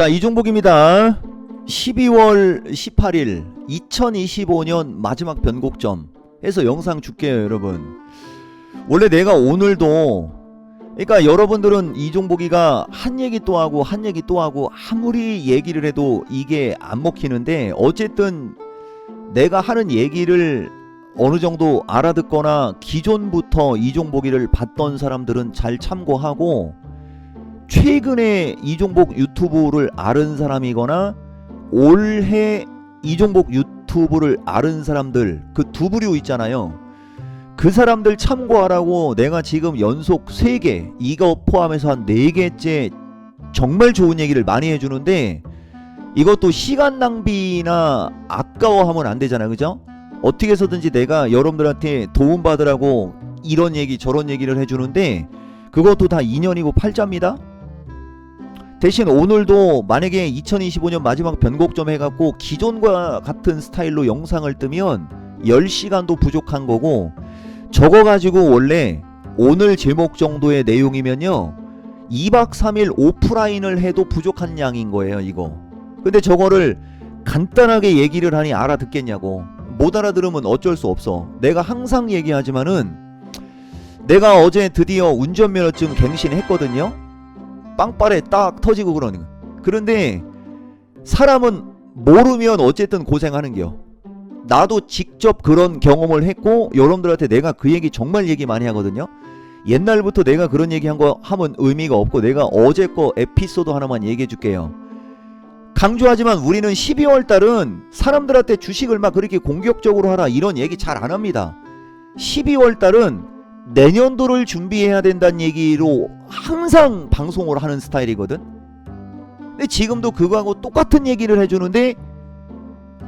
자, 이종복입니다. 12월 18일 2025년 마지막 변곡점 해서 영상 줄게요, 여러분. 원래 내가 오늘도, 그러니까 여러분들은 이종복이가 한 얘기 또 하고 한 얘기 또 하고 아무리 얘기를 해도 이게 안 먹히는데, 어쨌든 내가 하는 얘기를 어느 정도 알아듣거나 기존부터 이종복이를 봤던 사람들은 잘 참고하고, 최근에 이종복 유튜브를 아는 사람이거나 올해 이종복 유튜브를 아는 사람들, 그 두 부류 있잖아요. 그 사람들 참고하라고 내가 지금 연속 3개, 이거 포함해서 한 4개째 정말 좋은 얘기를 많이 해주는데, 이것도 시간 낭비나 아까워하면 안 되잖아, 그죠? 어떻게 해서든지 내가 여러분들한테 도움받으라고 이런 얘기 저런 얘기를 해주는데, 그것도 다 인연이고 팔자입니다. 대신 오늘도 만약에 2025년 마지막 변곡점 해갖고 기존과 같은 스타일로 영상을 뜨면 10시간도 부족한 거고, 저거 가지고 원래 오늘 제목 정도의 내용이면요 2박 3일 오프라인을 해도 부족한 양인 거예요, 이거. 근데 저거를 간단하게 얘기를 하니 알아듣겠냐고. 못 알아들으면 어쩔 수 없어. 내가 항상 얘기하지만은, 내가 어제 드디어 운전면허증 갱신했거든요. 빵빠레 딱 터지고 그러는 거. 그런데 사람은 모르면 어쨌든 고생하는겨. 나도 직접 그런 경험을 했고, 여러분들한테 내가 그 얘기 정말 얘기 많이 하거든요. 옛날부터 내가 그런 얘기 한 거 하면 의미가 없고, 내가 어제 거 에피소드 하나만 얘기해 줄게요. 강조하지만 우리는 12월 달은 사람들한테 주식을 막 그렇게 공격적으로 하라 이런 얘기 잘 안 합니다. 12월 달은 내년도를 준비해야 된다는 얘기로 항상 방송을 하는 스타일이거든. 근데 지금도 그거하고 똑같은 얘기를 해주는데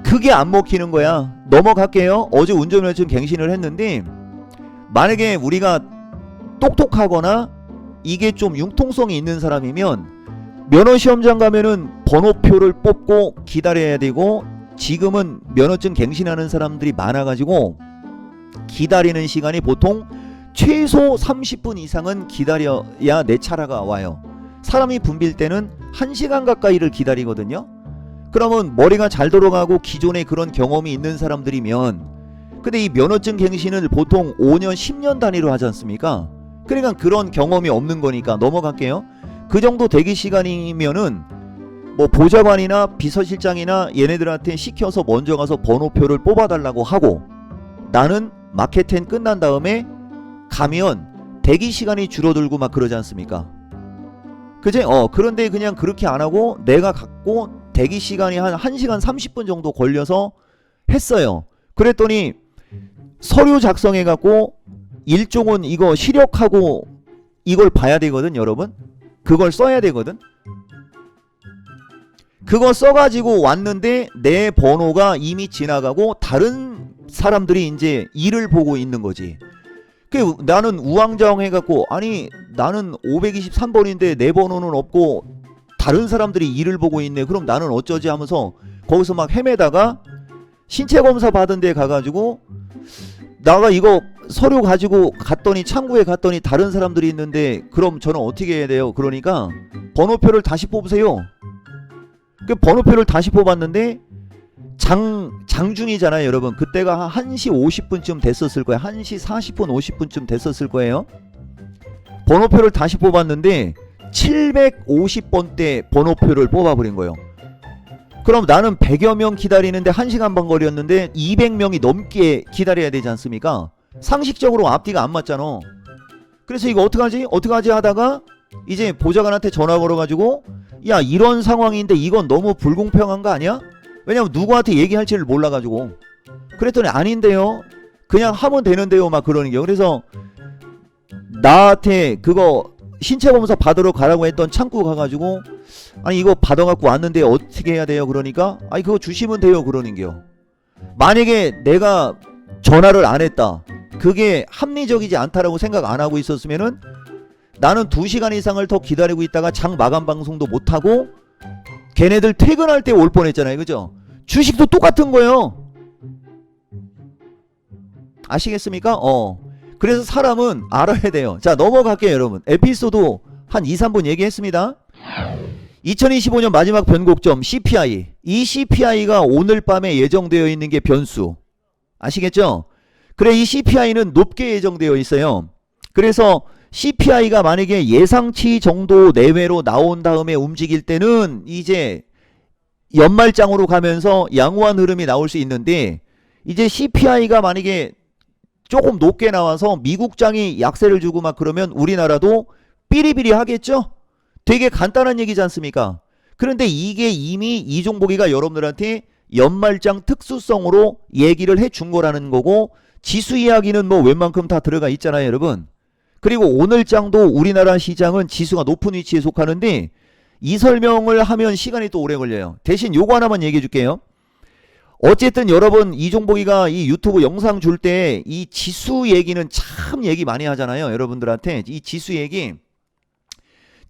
그게 안 먹히는 거야. 넘어갈게요. 어제 운전면허증 갱신을 했는데, 만약에 우리가 똑똑하거나 이게 좀 융통성이 있는 사람이면 면허시험장 가면은 번호표를 뽑고 기다려야 되고, 지금은 면허증 갱신하는 사람들이 많아가지고 기다리는 시간이 보통 최소 30분 이상은 기다려야 내 차라가 와요. 사람이 붐빌 때는 1시간 가까이를 기다리거든요. 그러면 머리가 잘 돌아가고 기존에 그런 경험이 있는 사람들이면, 근데 이 면허증 갱신을 보통 5년 10년 단위로 하지 않습니까? 그러니까 그런 경험이 없는 거니까 넘어갈게요. 그 정도 대기 시간이면은 뭐 보좌관이나 비서실장이나 얘네들한테 시켜서 먼저 가서 번호표를 뽑아달라고 하고, 나는 마케팅 끝난 다음에 가면 대기 시간이 줄어들고 막 그러지 않습니까? 그제? 그런데 그냥 그렇게 안 하고 내가 갖고 대기 시간이 한 1시간 30분 정도 걸려서 했어요. 그랬더니 서류 작성해 갖고, 일종은 이거 시력하고 이걸 봐야 되거든, 여러분. 그걸 써야 되거든. 그거 써가지고 왔는데 내 번호가 이미 지나가고 다른 사람들이 이제 일을 보고 있는 거지. 나는 우왕좌왕 해갖고, 아니 나는 523번인데 내 번호는 없고 다른 사람들이 일을 보고 있네. 그럼 나는 어쩌지 하면서 거기서 막 헤매다가 신체검사 받은 데 가가지고, 나가 이거 서류 가지고 갔더니 창구에 갔더니 다른 사람들이 있는데, 그럼 저는 어떻게 해야 돼요? 그러니까 번호표를 다시 뽑으세요. 그 번호표를 다시 뽑았는데 장중이잖아요, 여러분. 그때가 한 1시 50분쯤 됐었을 거예요. 1시 40분 50분쯤 됐었을 거예요. 번호표를 다시 뽑았는데 750번대 번호표를 뽑아버린 거예요. 그럼 나는 100여 명 기다리는데 1시간 반 걸렸는데 200명이 넘게 기다려야 되지 않습니까? 상식적으로 앞뒤가 안 맞잖아. 그래서 이거 어떡하지 하다가 이제 보좌관한테 전화 걸어가지고, 야 이런 상황인데 이건 너무 불공평한 거 아니야? 왜냐면 누구한테 얘기할지를 몰라가지고. 그랬더니 아닌데요, 그냥 하면 되는데요 막 그러는 게. 그래서 나한테 그거 신체검사 받으러 가라고 했던 창구 가가지고, 아니 이거 받아갖고 왔는데 어떻게 해야 돼요? 그러니까 아니 그거 주시면 돼요 그러는겨. 만약에 내가 전화를 안 했다, 그게 합리적이지 않다라고 생각 안 하고 있었으면은 나는 2시간 이상을 더 기다리고 있다가 장 마감 방송도 못하고 걔네들 퇴근할 때 올 뻔했잖아요, 그죠? 주식도 똑같은 거예요. 아시겠습니까? 그래서 사람은 알아야 돼요. 자, 넘어갈게요, 여러분. 에피소드 한 2, 3분 얘기했습니다. 2025년 마지막 변곡점 CPI. 이 CPI가 오늘 밤에 예정되어 있는 게 변수. 아시겠죠? 그래, 이 CPI는 높게 예정되어 있어요. 그래서 CPI가 만약에 예상치 정도 내외로 나온 다음에 움직일 때는 이제 연말장으로 가면서 양호한 흐름이 나올 수 있는데, 이제 CPI가 만약에 조금 높게 나와서 미국장이 약세를 주고 막 그러면 우리나라도 삐리삐리 하겠죠? 되게 간단한 얘기지 않습니까? 그런데 이게 이미 이종복이가 여러분들한테 연말장 특수성으로 얘기를 해준 거라는 거고, 지수 이야기는 뭐 웬만큼 다 들어가 있잖아요, 여러분. 그리고 오늘장도 우리나라 시장은 지수가 높은 위치에 속하는데, 이 설명을 하면 시간이 또 오래 걸려요. 대신 요거 하나만 얘기해 줄게요. 어쨌든 여러분, 이종복이가 이 유튜브 영상 줄 때 이 지수 얘기는 참 얘기 많이 하잖아요, 여러분들한테. 이 지수 얘기,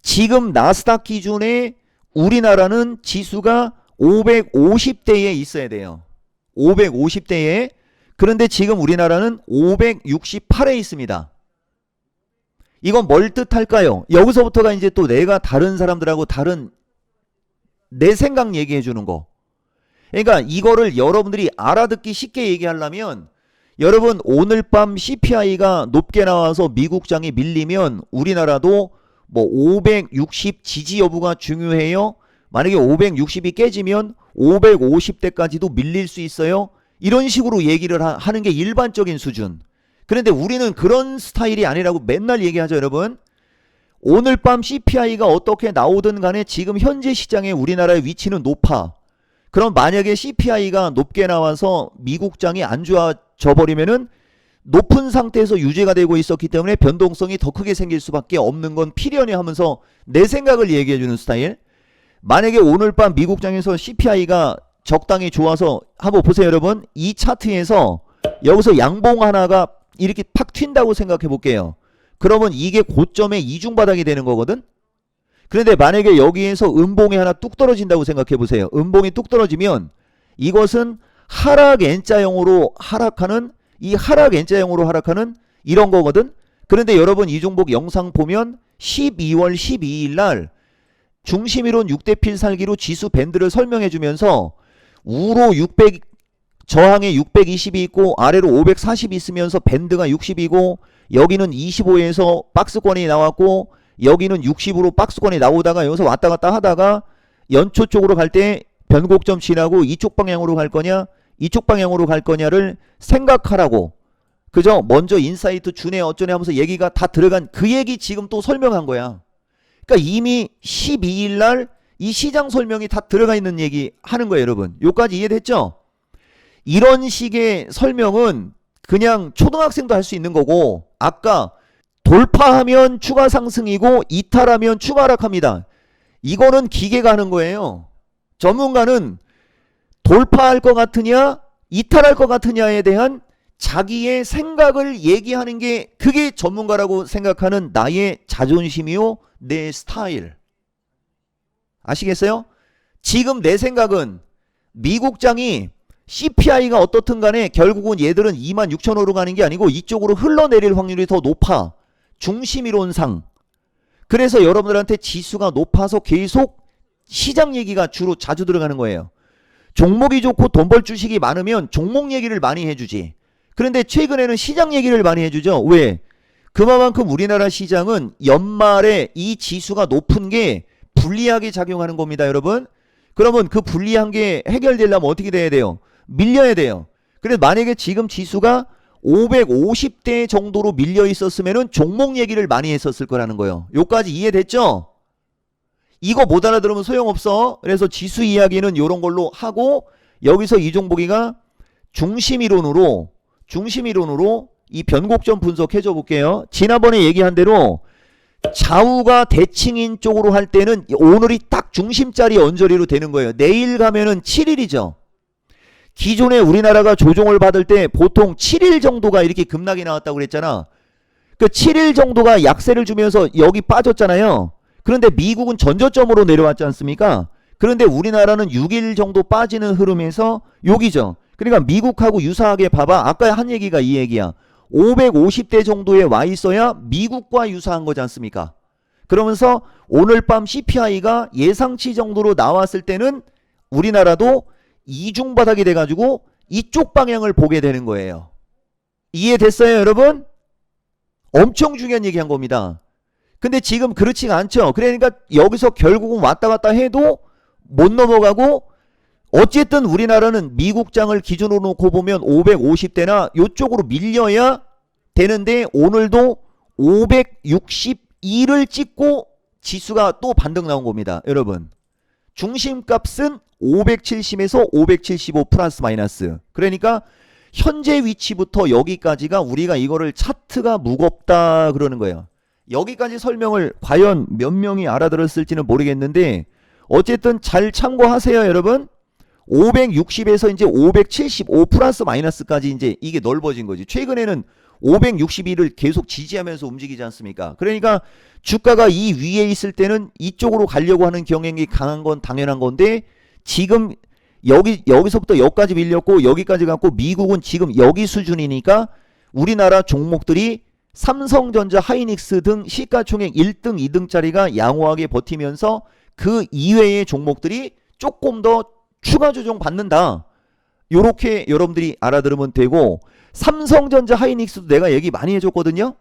지금 나스닥 기준에 우리나라는 지수가 550대에 있어야 돼요. 550대에. 그런데 지금 우리나라는 568에 있습니다. 이건 뭘 뜻할까요? 여기서부터가 이제 또 내가 다른 사람들하고 다른 내 생각 얘기해 주는 거. 그러니까 이거를 여러분들이 알아듣기 쉽게 얘기하려면, 여러분 오늘 밤 CPI가 높게 나와서 미국장이 밀리면 우리나라도 뭐 560 지지 여부가 중요해요. 만약에 560이 깨지면 550대까지도 밀릴 수 있어요. 이런 식으로 얘기를 하는 게 일반적인 수준. 그런데 우리는 그런 스타일이 아니라고 맨날 얘기하죠, 여러분. 오늘 밤 CPI가 어떻게 나오든 간에 지금 현재 시장에 우리나라의 위치는 높아. 그럼 만약에 CPI가 높게 나와서 미국장이 안 좋아져 버리면은 높은 상태에서 유지가 되고 있었기 때문에 변동성이 더 크게 생길 수밖에 없는 건 필연이 하면서 내 생각을 얘기해 주는 스타일. 만약에 오늘 밤 미국장에서 CPI가 적당히 좋아서 한번 보세요, 여러분. 이 차트에서 여기서 양봉 하나가 이렇게 팍 튄다고 생각해 볼게요. 그러면 이게 고점의 이중바닥이 되는 거거든. 그런데 만약에 여기에서 음봉이 하나 뚝 떨어진다고 생각해 보세요. 음봉이 뚝 떨어지면 이것은 하락 N자형으로 하락하는, 이 하락 N자형으로 하락하는 이런 거거든. 그런데 여러분 이종복 영상 보면 12월 12일 날 중심이론 6대 필살기로 지수 밴드를 설명해 주면서 우로 600, 저항에 620이 있고 아래로 540이 있으면서 밴드가 60이고, 여기는 25에서 박스권이 나왔고 여기는 60으로 박스권이 나오다가 여기서 왔다 갔다 하다가 연초 쪽으로 갈 때 변곡점 지나고 이쪽 방향으로 갈 거냐 이쪽 방향으로 갈 거냐를 생각하라고. 그죠? 먼저 인사이트 주네 어쩌네 하면서 얘기가 다 들어간 그 얘기 지금 또 설명한 거야. 그러니까 이미 12일 날 이 시장 설명이 다 들어가 있는 얘기 하는 거예요, 여러분. 요까지 이해됐죠? 이런 식의 설명은 그냥 초등학생도 할 수 있는 거고, 아까 돌파하면 추가 상승이고 이탈하면 추가 하락합니다. 이거는 기계가 하는 거예요. 전문가는 돌파할 것 같으냐 이탈할 것 같으냐에 대한 자기의 생각을 얘기하는 게, 그게 전문가라고 생각하는 나의 자존심이요, 내 스타일. 아시겠어요? 지금 내 생각은 미국장이 CPI가 어떻든 간에 결국은 얘들은 26,000으로 가는 게 아니고 이쪽으로 흘러내릴 확률이 더 높아. 중심이론상. 그래서 여러분들한테 지수가 높아서 계속 시장 얘기가 주로 자주 들어가는 거예요. 종목이 좋고 돈 벌 주식이 많으면 종목 얘기를 많이 해주지. 그런데 최근에는 시장 얘기를 많이 해주죠. 왜? 그만큼 우리나라 시장은 연말에 이 지수가 높은 게 불리하게 작용하는 겁니다, 여러분. 그러면 그 불리한 게 해결되려면 어떻게 돼야 돼요? 밀려야 돼요. 그래서 만약에 지금 지수가 550대 정도로 밀려 있었으면은 종목 얘기를 많이 했었을 거라는 거예요. 요까지 이해됐죠? 이거 못 알아들으면 소용없어. 그래서 지수 이야기는 요런 걸로 하고, 여기서 이종복이가 중심이론으로 이 변곡점 분석해 줘 볼게요. 지난번에 얘기한 대로 좌우가 대칭인 쪽으로 할 때는 오늘이 딱 중심자리 언저리로 되는 거예요. 내일 가면은 7일이죠. 기존에 우리나라가 조정을 받을 때 보통 7일 정도가 이렇게 급락이 나왔다고 그랬잖아. 그 7일 정도가 약세를 주면서 여기 빠졌잖아요. 그런데 미국은 전저점으로 내려왔지 않습니까? 그런데 우리나라는 6일 정도 빠지는 흐름에서 여기죠. 그러니까 미국하고 유사하게 봐봐. 아까 한 얘기가 이 얘기야. 550대 정도에 와 있어야 미국과 유사한 거지 않습니까? 그러면서 오늘 밤 CPI가 예상치 정도로 나왔을 때는 우리나라도 이중바닥이 돼가지고 이쪽 방향을 보게 되는 거예요. 이해됐어요, 여러분? 엄청 중요한 얘기 한 겁니다. 근데 지금 그렇지가 않죠. 그러니까 여기서 결국은 왔다 갔다 해도 못 넘어가고, 어쨌든 우리나라는 미국장을 기준으로 놓고 보면 550대나 이쪽으로 밀려야 되는데, 오늘도 562를 찍고 지수가 또 반등 나온 겁니다. 여러분, 중심값은 570에서 575 플러스 마이너스. 그러니까 현재 위치부터 여기까지가 우리가 이거를 차트가 무겁다 그러는 거예요. 여기까지 설명을 과연 몇 명이 알아들었을지는 모르겠는데, 어쨌든 잘 참고하세요, 여러분. 560에서 이제 575 플러스 마이너스까지 이제 이게 넓어진 거지. 최근에는 561을 계속 지지하면서 움직이지 않습니까? 그러니까 주가가 이 위에 있을 때는 이쪽으로 가려고 하는 경향이 강한 건 당연한 건데, 지금 여기서부터 여기까지 밀렸고 여기까지 갔고, 미국은 지금 여기 수준이니까 우리나라 종목들이 삼성전자, 하이닉스 등 시가총액 1등, 2등짜리가 양호하게 버티면서 그 이외의 종목들이 조금 더 추가 조정 받는다. 요렇게 여러분들이 알아들으면 되고, 삼성전자, 하이닉스도 내가 얘기 많이 해줬거든요.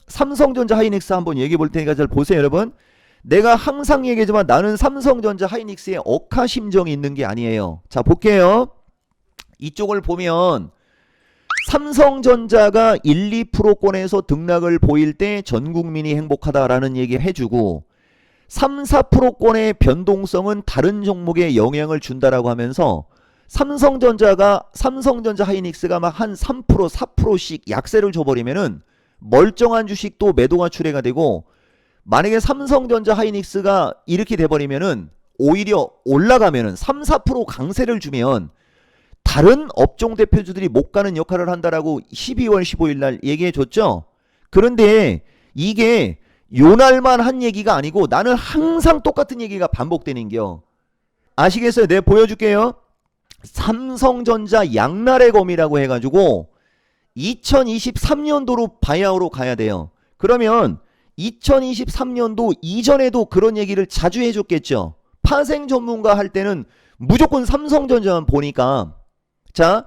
삼성전자, 하이닉스 한번 얘기해 볼 테니까 잘 보세요, 여러분. 내가 항상 얘기하지만 나는 삼성전자, 하이닉스에 억하심정이 있는 게 아니에요. 자, 볼게요. 이쪽을 보면 삼성전자가 1, 2%권에서 등락을 보일 때 전 국민이 행복하다라는 얘기 해주고, 3, 4%권의 변동성은 다른 종목에 영향을 준다라고 하면서 삼성전자, 하이닉스가 막 한 3%, 4%씩 약세를 줘버리면은 멀쩡한 주식도 매도가 출회가 되고, 만약에 삼성전자, 하이닉스가 이렇게 돼버리면은 오히려 올라가면은 3, 4% 강세를 주면 다른 업종 대표주들이 못 가는 역할을 한다라고 12월 15일 날 얘기해 줬죠. 그런데 이게 요날만 한 얘기가 아니고 나는 항상 똑같은 얘기가 반복되는겨. 아시겠어요? 내가 보여줄게요. 삼성전자 양날의 검이라고 해가지고 2023년도로 바야흐로 가야 돼요. 그러면 2023년도 이전에도 그런 얘기를 자주 해줬겠죠. 파생 전문가 할 때는 무조건 삼성전자만 보니까, 자,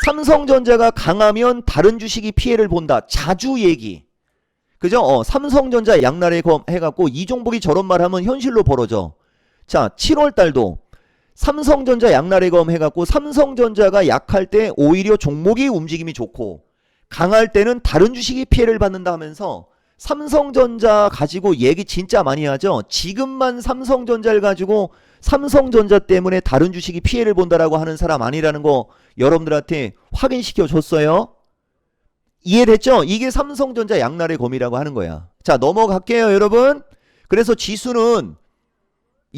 삼성전자가 강하면 다른 주식이 피해를 본다. 자주 얘기. 그죠? 삼성전자 양날의 검 해갖고 이종복이 저런 말 하면 현실로 벌어져. 자, 7월달도 삼성전자 양날의 검 해갖고 삼성전자가 약할 때 오히려 종목이 움직임이 좋고, 강할 때는 다른 주식이 피해를 받는다 하면서 삼성전자 가지고 얘기 진짜 많이 하죠. 지금만 삼성전자를 가지고 삼성전자 때문에 다른 주식이 피해를 본다라고 하는 사람 아니라는 거 여러분들한테 확인시켜 줬어요. 이해됐죠? 이게 삼성전자 양날의 검이라고 하는 거야. 자, 넘어갈게요, 여러분. 그래서 지수는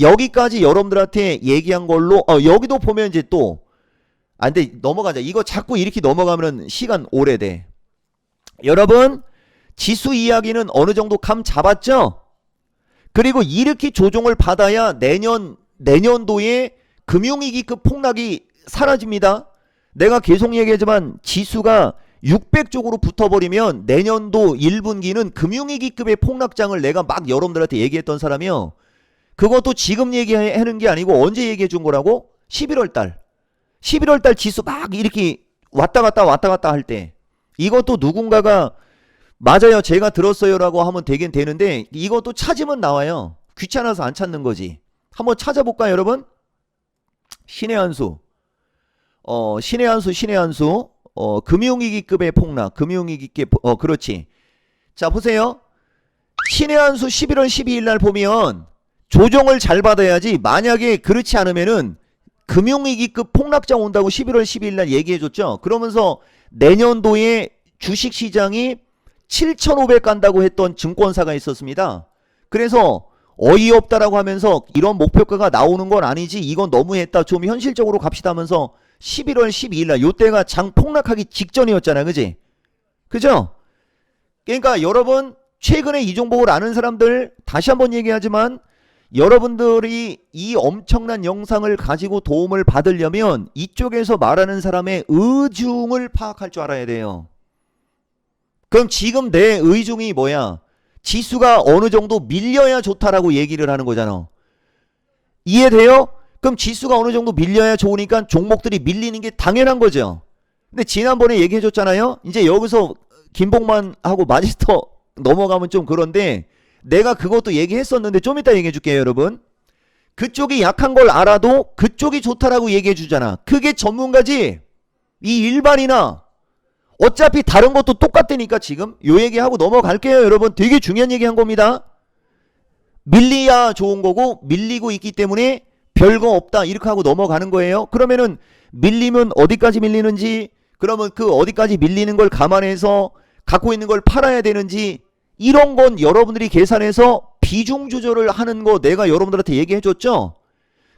여기까지 여러분들한테 얘기한 걸로, 여기도 보면 이제 또, 근데 넘어가자. 이거 자꾸 이렇게 넘어가면 시간 오래돼. 여러분, 지수 이야기는 어느 정도 감 잡았죠? 그리고 이렇게 조정을 받아야 내년도에 금융위기급 폭락이 사라집니다. 내가 계속 얘기하지만 지수가 600 쪽으로 붙어버리면 내년도 1분기는 금융위기급의 폭락장을 내가 막 여러분들한테 얘기했던 사람이요. 그것도 지금 얘기하는 게 아니고 언제 얘기해 준 거라고? 11월달. 11월달 지수 막 이렇게 왔다 갔다 할 때. 이것도 누군가가 맞아요, 제가 들었어요 라고 하면 되긴 되는데, 이것도 찾으면 나와요. 귀찮아서 안 찾는 거지. 한번 찾아볼까요, 여러분? 신의 한수. 신의 한수. 금융위기급의 폭락. 금융위기급, 그렇지. 자, 보세요. 신의 한수 11월 12일 날 보면 조정을 잘 받아야지, 만약에 그렇지 않으면은 금융위기급 폭락장 온다고 11월 12일 날 얘기해줬죠. 그러면서 내년도에 주식시장이 7,500 간다고 했던 증권사가 있었습니다. 그래서 어이없다라고 하면서 이런 목표가가 나오는 건 아니지, 이건 너무했다, 좀 현실적으로 갑시다 하면서 11월 12일 날 요때가 장 폭락하기 직전이었잖아. 그지? 그죠? 그러니까 여러분, 최근에 이 종목을 아는 사람들 다시 한번 얘기하지만, 여러분들이 이 엄청난 영상을 가지고 도움을 받으려면 이쪽에서 말하는 사람의 의중을 파악할 줄 알아야 돼요. 그럼 지금 내 의중이 뭐야? 지수가 어느 정도 밀려야 좋다라고 얘기를 하는 거잖아. 이해돼요? 그럼 지수가 어느 정도 밀려야 좋으니까 종목들이 밀리는 게 당연한 거죠. 근데 지난번에 얘기해줬잖아요. 이제 여기서 김봉만하고 마지스터 넘어가면 좀 그런데 내가 그것도 얘기했었는데 좀 이따 얘기해줄게요 여러분. 그쪽이 약한 걸 알아도 그쪽이 좋다라고 얘기해주잖아. 그게 전문가지. 이 일반이나 어차피 다른 것도 똑같다니까. 지금 요 얘기하고 넘어갈게요 여러분. 되게 중요한 얘기한 겁니다. 밀리야 좋은 거고 밀리고 있기 때문에 별거 없다 이렇게 하고 넘어가는 거예요. 그러면은 밀리면 어디까지 밀리는지, 그러면 그 어디까지 밀리는 걸 감안해서 갖고 있는 걸 팔아야 되는지, 이런 건 여러분들이 계산해서 비중 조절을 하는 거 내가 여러분들한테 얘기해 줬죠.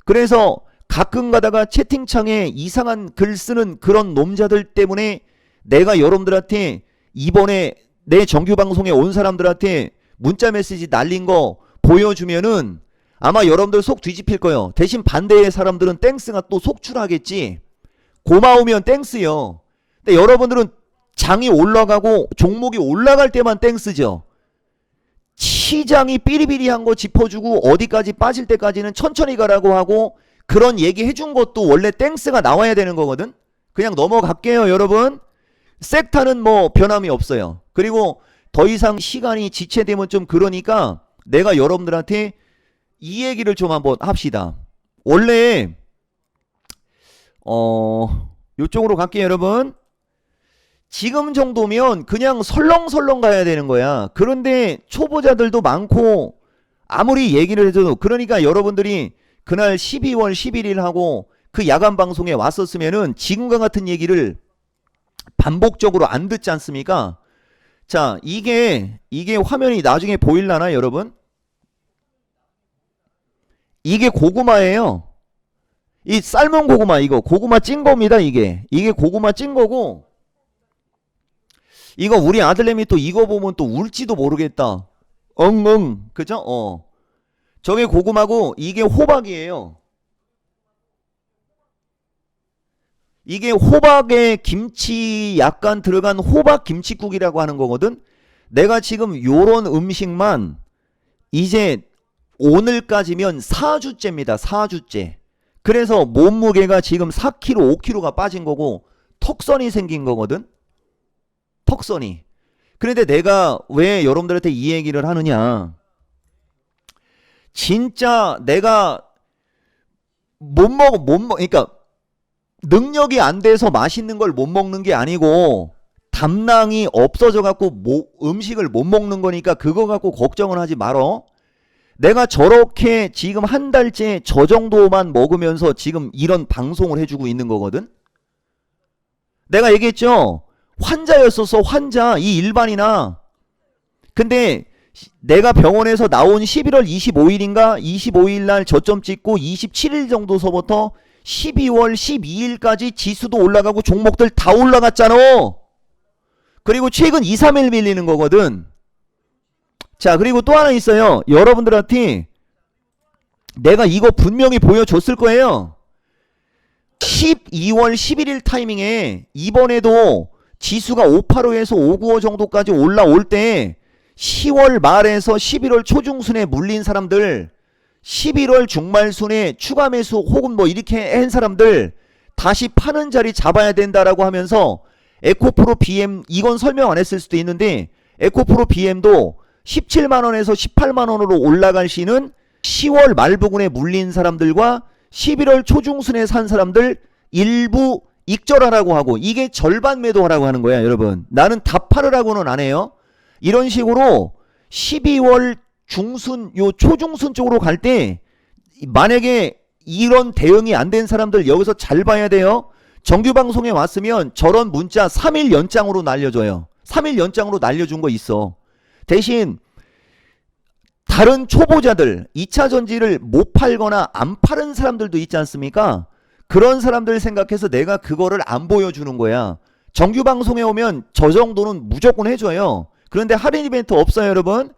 그래서 가끔 가다가 채팅창에 이상한 글 쓰는 그런 놈자들 때문에 내가 여러분들한테 이번에 내 정규 방송에 온 사람들한테 문자 메시지 날린 거 보여주면은 아마 여러분들 속 뒤집힐 거예요. 대신 반대의 사람들은 땡스가 또 속출하겠지. 고마우면 땡스요. 근데 여러분들은 장이 올라가고 종목이 올라갈 때만 땡스죠. 시장이 삐리비리한 거 짚어주고 어디까지 빠질 때까지는 천천히 가라고 하고 그런 얘기 해준 것도 원래 땡스가 나와야 되는 거거든. 그냥 넘어갈게요 여러분. 섹타는 뭐 변함이 없어요. 그리고 더 이상 시간이 지체되면 좀 그러니까 내가 여러분들한테 이 얘기를 좀 한번 합시다. 원래 요쪽으로 갈게요 여러분. 지금 정도면 그냥 설렁설렁 가야 되는 거야. 그런데 초보자들도 많고 아무리 얘기를 해줘도, 그러니까 여러분들이 그날 12월 11일 하고 그 야간 방송에 왔었으면은 지금과 같은 얘기를 반복적으로 안 듣지 않습니까? 자, 이게 화면이 나중에 보일라나 여러분? 이게 고구마예요. 이 삶은 고구마, 이거 고구마 찐 겁니다. 이게 고구마 찐 거고, 이거 우리 아들내미 또 이거 보면 또 울지도 모르겠다. 엉엉, 그죠? 저게 고구마고 이게 호박이에요. 이게 호박에 김치 약간 들어간 호박 김치국이라고 하는 거거든. 내가 지금 요런 음식만 이제 오늘까지면 4주째입니다. 4주째. 그래서 몸무게가 지금 4kg, 5kg가 빠진 거고 턱선이 생긴 거거든. 턱선이. 그런데 내가 왜 여러분들한테 이 얘기를 하느냐. 진짜 내가 그러니까 능력이 안 돼서 맛있는 걸 못 먹는 게 아니고 담낭이 없어져 갖고 음식을 못 먹는 거니까 그거 갖고 걱정을 하지 말어. 내가 저렇게 지금 한 달째 저 정도만 먹으면서 지금 이런 방송을 해주고 있는 거거든. 내가 얘기했죠. 환자였었어. 환자. 이 일반이나. 근데 내가 병원에서 나온 11월 25일인가 25일 날 저점 찍고 27일 정도서부터 12월 12일까지 지수도 올라가고 종목들 다 올라갔잖아. 그리고 최근 2, 3일 밀리는 거거든. 자, 그리고 또 하나 있어요. 여러분들한테 내가 이거 분명히 보여줬을 거예요. 12월 11일 타이밍에 이번에도 지수가 585에서 595 정도까지 올라올 때 10월 말에서 11월 초중순에 물린 사람들, 11월 중말순에 추가 매수 혹은 뭐 이렇게 한 사람들 다시 파는 자리 잡아야 된다라고 하면서 에코프로 BM, 이건 설명 안 했을 수도 있는데 에코프로 BM도 17만원에서 18만원으로 올라갈 시는 10월 말 부근에 물린 사람들과 11월 초중순에 산 사람들 일부 익절하라고 하고, 이게 절반 매도하라고 하는 거야 여러분. 나는 다 팔으라고는 안 해요. 이런 식으로 12월 중순, 요 초중순 쪽으로 갈 때 만약에 이런 대응이 안 된 사람들 여기서 잘 봐야 돼요. 정규 방송에 왔으면 저런 문자 3일 연장으로 날려줘요. 3일 연장으로 날려준 거 있어. 대신 다른 초보자들 2차 전지를 못 팔거나 안 파는 사람들도 있지 않습니까? 그런 사람들 생각해서 내가 그거를 안 보여주는 거야. 정규 방송에 오면 저 정도는 무조건 해줘요. 그런데 할인 이벤트 없어요 여러분.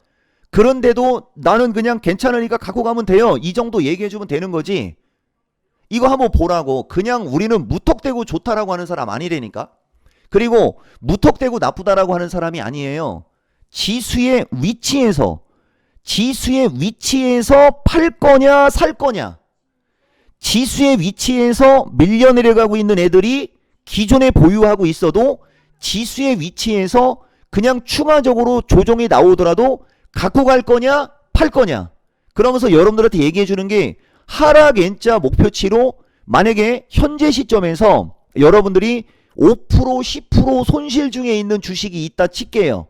그런데도 나는 그냥 괜찮으니까 갖고 가면 돼요. 이 정도 얘기해주면 되는 거지. 이거 한번 보라고. 그냥 우리는 무턱대고 좋다라고 하는 사람 아니라니까. 그리고 무턱대고 나쁘다라고 하는 사람이 아니에요. 지수의 위치에서 팔 거냐 살 거냐. 지수의 위치에서 밀려 내려가고 있는 애들이 기존에 보유하고 있어도 지수의 위치에서 그냥 추가적으로 조정이 나오더라도 갖고 갈 거냐 팔 거냐. 그러면서 여러분들한테 얘기해 주는 게 하락 N자 목표치로 만약에 현재 시점에서 여러분들이 5% 10% 손실 중에 있는 주식이 있다 칠게요.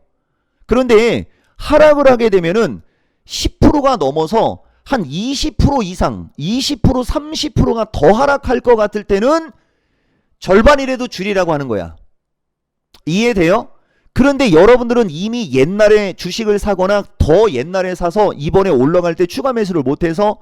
그런데 하락을 하게 되면은 10%가 넘어서 한 20% 이상 20% 30%가 더 하락할 것 같을 때는 절반이라도 줄이라고 하는 거야. 이해돼요? 그런데 여러분들은 이미 옛날에 주식을 사거나 더 옛날에 사서 이번에 올라갈 때 추가 매수를 못해서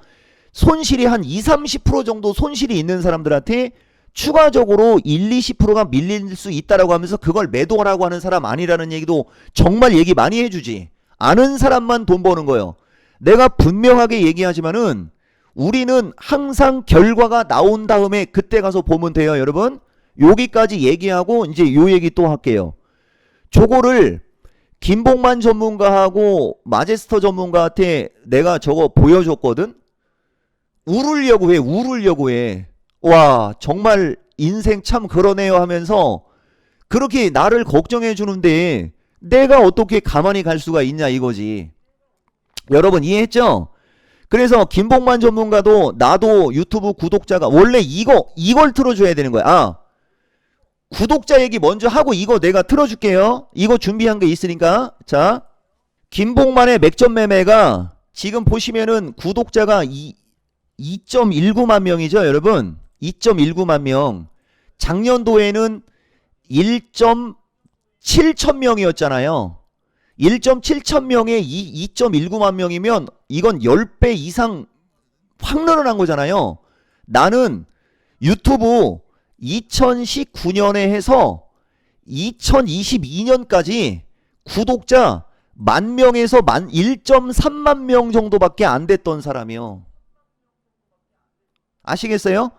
손실이 한 20, 30% 정도 손실이 있는 사람들한테 추가적으로 1, 20%가 밀릴 수 있다라고 하면서 그걸 매도하라고 하는 사람 아니라는 얘기도 정말 얘기 많이 해주지. 아는 사람만 돈 버는 거예요. 내가 분명하게 얘기하지만은 우리는 항상 결과가 나온 다음에 그때 가서 보면 돼요, 여러분. 여기까지 얘기하고 이제 요 얘기 또 할게요. 저거를 김봉만 전문가하고 마제스터 전문가한테 내가 저거 보여줬거든. 울으려고 해. 와, 정말 인생 참 그러네요 하면서 그렇게 나를 걱정해 주는데 내가 어떻게 가만히 갈 수가 있냐 이거지. 여러분 이해했죠? 그래서 김봉만 전문가도 나도 유튜브 구독자가 원래 이걸 틀어줘야 되는 거야. 아, 구독자 얘기 먼저 하고 이거 내가 틀어줄게요. 이거 준비한 게 있으니까. 자, 김봉만의 맥점 매매가 지금 보시면은 구독자가 2.19만 명이죠, 여러분. 2.19만 명. 작년도에는 1.7천 명이었잖아요. 1.7천 명에 2.19만 명이면 이건 10배 이상 확 늘어난 거잖아요. 나는 유튜브 2019년에 해서 2022년까지 구독자 10,000명에서 1.3만 명 정도밖에 안 됐던 사람이요. 아시겠어요?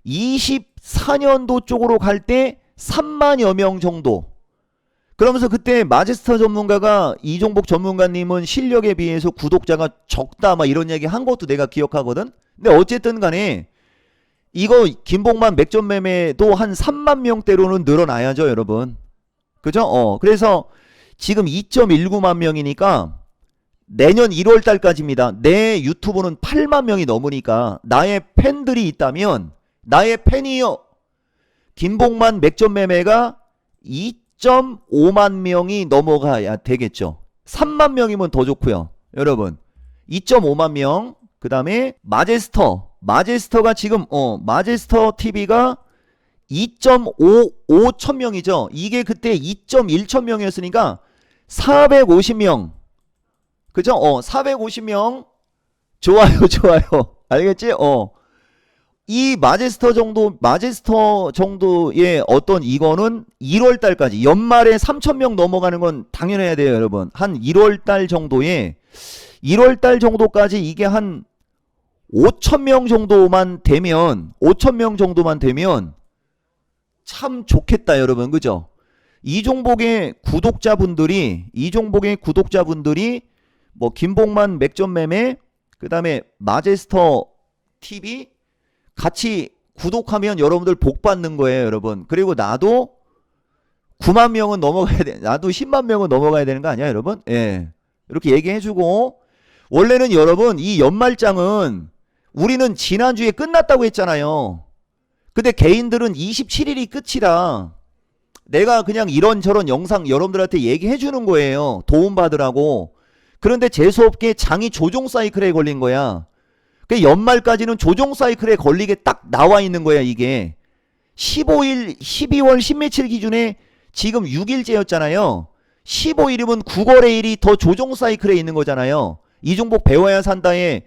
24년도 쪽으로 갈 때 3만여 명 정도. 그러면서 그때 마제스터 전문가가 이종복 전문가님은 실력에 비해서 구독자가 적다 막 이런 얘기 한 것도 내가 기억하거든. 근데 어쨌든 간에 이거 김봉만 맥점 매매도 한 3만 명대로는 늘어나야죠, 여러분. 그죠? 그래서 지금 2.19만 명이니까 내년 1월 달까지입니다. 내 유튜브는 8만 명이 넘으니까 나의 팬들이 있다면 나의 팬이요. 김봉만 맥점 매매가 2.5만 명이 넘어가야 되겠죠. 3만 명이면 더 좋고요. 여러분 2.5만 명. 그 다음에 마제스터가 지금 마제스터 TV가 2.55천 명이죠. 이게 그때 2.1천 명이었으니까 450명. 그죠? 450명. 좋아요. 알겠지? 이 마제스터 정도의 어떤 이거는 1월 달까지 연말에 3,000명 넘어가는 건 당연해야 돼요, 여러분. 한 1월 달 정도에 1월 달 정도까지 이게 한 5,000명 정도만 되면 참 좋겠다, 여러분. 그죠? 이종복의 구독자분들이 뭐 김봉만 맥점 매매 그다음에 마제스터 TV 같이 구독하면 여러분들 복 받는 거예요, 여러분. 그리고 나도 9만 명은 넘어가야 돼. 나도 10만 명은 넘어가야 되는 거 아니야, 여러분? 예. 이렇게 얘기해 주고 원래는 여러분 이 연말장은 우리는 지난주에 끝났다고 했잖아요. 근데 개인들은 27일이 끝이라 내가 그냥 이런저런 영상 여러분들한테 얘기해 주는 거예요. 도움받으라고. 그런데 재수없게 장이 조종 사이클에 걸린 거야. 그 연말까지는 조종 사이클에 걸리게 딱 나와 있는 거야, 이게. 12월 10며칠 기준에 지금 6일째였잖아요. 15일이면 9월의 일이 더 조종 사이클에 있는 거잖아요. 이종복 배워야 산다에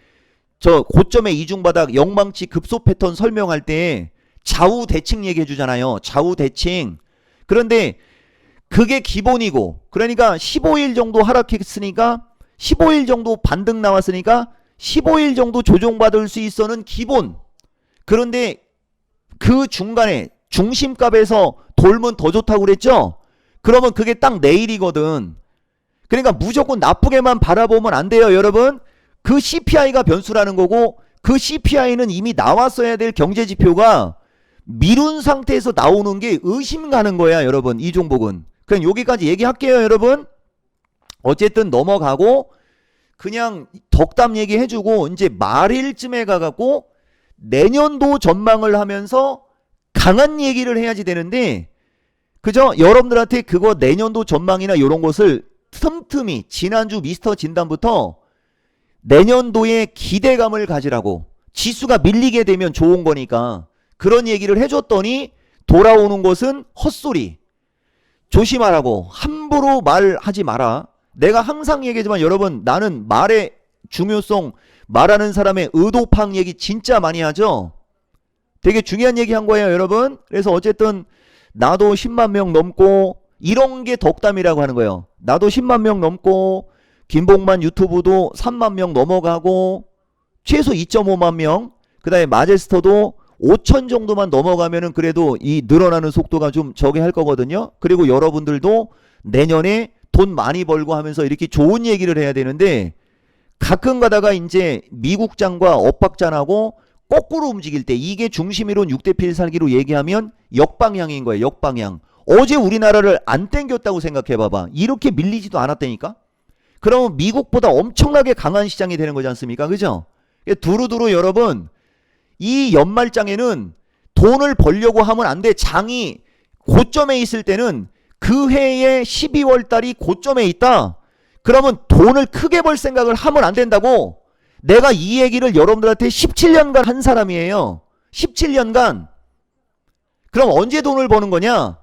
저 고점의 이중바닥 영망치 급소 패턴 설명할 때 좌우 대칭 얘기해 주잖아요. 좌우 대칭. 그런데 그게 기본이고, 그러니까 15일 정도 하락했으니까 15일 정도 반등 나왔으니까 15일 정도 조정받을 수 있어는 기본. 그런데 그 중간에 중심값에서 돌면 더 좋다고 그랬죠? 그러면 그게 딱 내일이거든. 그러니까 무조건 나쁘게만 바라보면 안 돼요, 여러분. 그 CPI가 변수라는 거고, 그 CPI는 이미 나왔어야 될 경제지표가 미룬 상태에서 나오는 게 의심 가는 거야, 여러분. 이 종목은. 그냥 여기까지 얘기할게요, 여러분. 어쨌든 넘어가고 그냥 덕담 얘기해주고 이제 말일쯤에 가갖고 내년도 전망을 하면서 강한 얘기를 해야지 되는데, 그죠? 여러분들한테 그거 내년도 전망이나 이런 것을 틈틈이 지난주 미스터 진단부터 내년도에 기대감을 가지라고, 지수가 밀리게 되면 좋은 거니까 그런 얘기를 해줬더니 돌아오는 것은 헛소리. 조심하라고. 함부로 말하지 마라. 내가 항상 얘기하지만 여러분, 나는 말의 중요성, 말하는 사람의 의도팡 얘기 진짜 많이 하죠. 되게 중요한 얘기 한 거예요, 여러분. 그래서 어쨌든 나도 10만 명 넘고, 이런 게 덕담이라고 하는 거예요. 나도 10만 명 넘고, 김봉만 유튜브도 3만 명 넘어가고, 최소 2.5만 명, 그 다음에 마제스터도 5천 정도만 넘어가면은 그래도 이 늘어나는 속도가 좀 저기 할 거거든요. 그리고 여러분들도 내년에 돈 많이 벌고 하면서 이렇게 좋은 얘기를 해야 되는데, 가끔 가다가 이제 미국장과 엇박장하고 거꾸로 움직일 때, 이게 중심이론 6대 필살기로 얘기하면 역방향인 거예요. 역방향. 어제 우리나라를 안 땡겼다고 생각해 봐봐. 이렇게 밀리지도 않았다니까. 그러면 미국보다 엄청나게 강한 시장이 되는 거지 않습니까? 그죠? 두루두루 여러분, 이 연말장에는 돈을 벌려고 하면 안 돼. 장이 고점에 있을 때는 그 해의 12월 달이 고점에 있다. 그러면 돈을 크게 벌 생각을 하면 안 된다고. 내가 이 얘기를 여러분들한테 17년간 한 사람이에요. 17년간. 그럼 언제 돈을 버는 거냐?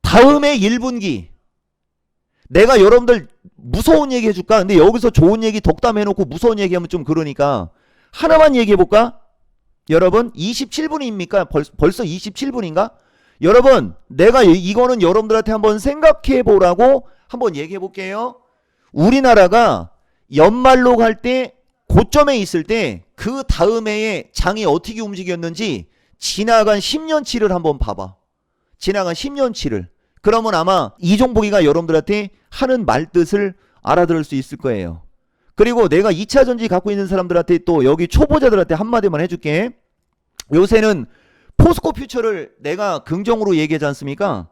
다음에 1분기. 내가 여러분들 무서운 얘기 해줄까? 근데 여기서 좋은 얘기 덕담 해놓고 무서운 얘기하면 좀 그러니까 하나만 얘기해볼까? 여러분, 27분입니까? 벌써 27분인가? 여러분, 내가 이거는 여러분들한테 한번 생각해보라고 한번 얘기해볼게요. 우리나라가 연말로 갈 때, 고점에 있을 때 그 다음 해에 장이 어떻게 움직였는지 지나간 10년치를 한번 봐봐. 지나간 10년치를. 그러면 아마 이종복이가 여러분들한테 하는 말뜻을 알아들을 수 있을 거예요. 그리고 내가 2차전지 갖고 있는 사람들한테, 또 여기 초보자들한테 한마디만 해줄게. 요새는 포스코 퓨처를 내가 긍정으로 얘기하지 않습니까?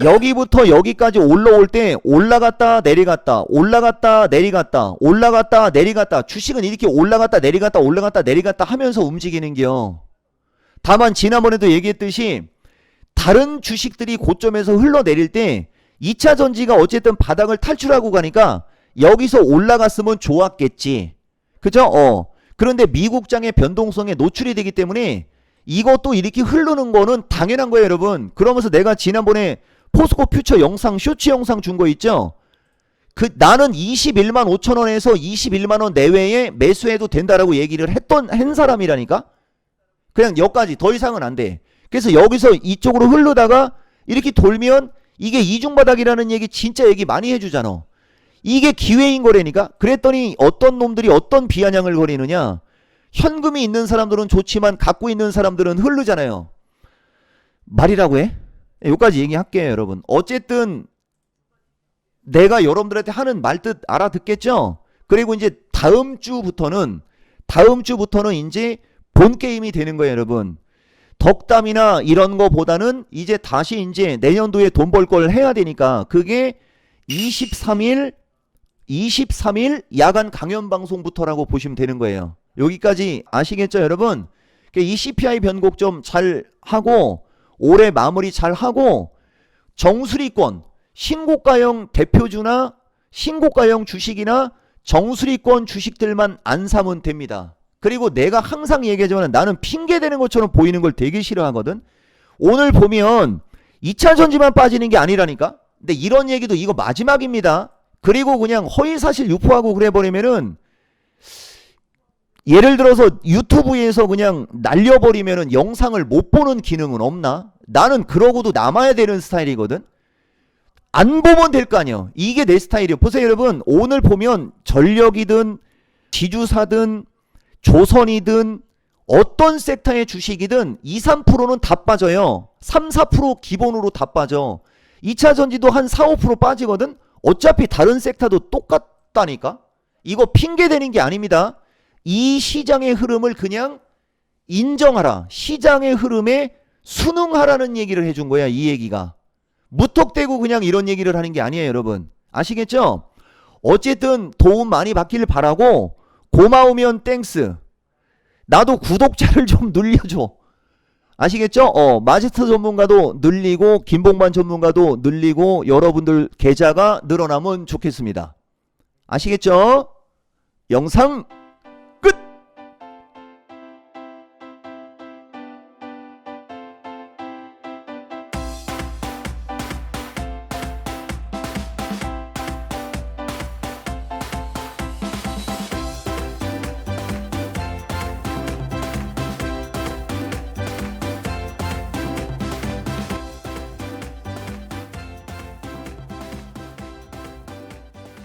여기부터 여기까지 올라올 때 올라갔다 내려갔다, 올라갔다 내려갔다, 올라갔다 내려갔다, 주식은 이렇게 올라갔다 내려갔다 올라갔다 내려갔다 하면서 움직이는겨. 다만 지난번에도 얘기했듯이 다른 주식들이 고점에서 흘러내릴 때 2차전지가 어쨌든 바닥을 탈출하고 가니까 여기서 올라갔으면 좋았겠지. 그죠? 그런데 미국장의 변동성에 노출이 되기 때문에 이것도 이렇게 흐르는 거는 당연한 거예요, 여러분. 그러면서 내가 지난번에 포스코 퓨처 영상, 쇼츠 영상 준 거 있죠? 나는 21만 5천 원에서 21만 원 내외에 매수해도 된다라고 얘기를 한 사람이라니까? 그냥 여기까지, 더 이상은 안 돼. 그래서 여기서 이쪽으로 흐르다가 이렇게 돌면 이게 이중바닥이라는 얘기 진짜 얘기 많이 해주잖아. 이게 기회인 거라니까? 그랬더니 어떤 놈들이 어떤 비아냥을 거리느냐? 현금이 있는 사람들은 좋지만 갖고 있는 사람들은 흐르잖아요. 말이라고 해? 여기까지 얘기할게요, 여러분. 어쨌든 내가 여러분들한테 하는 말뜻 알아듣겠죠? 그리고 이제 다음 주부터는 이제 본 게임이 되는 거예요, 여러분. 덕담이나 이런 거보다는 이제 다시 이제 내년도에 돈 벌 걸 해야 되니까, 그게 23일 야간 강연 방송부터라고 보시면 되는 거예요. 여기까지 아시겠죠, 여러분? 이 CPI 변곡 좀 잘 하고 올해 마무리 잘 하고, 정수리권 신고가형 대표주나 신고가형 주식이나 정수리권 주식들만 안 사면 됩니다. 그리고 내가 항상 얘기하지만 나는 핑계대는 것처럼 보이는 걸 되게 싫어하거든. 오늘 보면 2차전지만 빠지는 게 아니라니까. 근데 이런 얘기도 이거 마지막입니다. 그리고 그냥 허위사실 유포하고 그래버리면은, 예를 들어서 유튜브에서 그냥 날려버리면은 영상을 못 보는 기능은 없나? 나는 그러고도 남아야 되는 스타일이거든. 안 보면 될 거 아니야. 이게 내 스타일이에요. 보세요, 여러분. 오늘 보면 전력이든 지주사든 조선이든 어떤 섹터의 주식이든 2, 3%는 다 빠져요. 3, 4% 기본으로 다 빠져. 2차전지도 한 4, 5% 빠지거든. 어차피 다른 섹터도 똑같다니까. 이거 핑계 대는 게 아닙니다. 이 시장의 흐름을 그냥 인정하라. 시장의 흐름에 순응하라는 얘기를 해준 거야. 이 얘기가 무턱대고 그냥 이런 얘기를 하는 게 아니에요, 여러분. 아시겠죠? 어쨌든 도움 많이 받길 바라고, 고마우면 땡스. 나도 구독자를 좀 늘려줘. 아시겠죠? 마스터 전문가도 늘리고 김봉만 전문가도 늘리고 여러분들 계좌가 늘어나면 좋겠습니다. 아시겠죠? 영상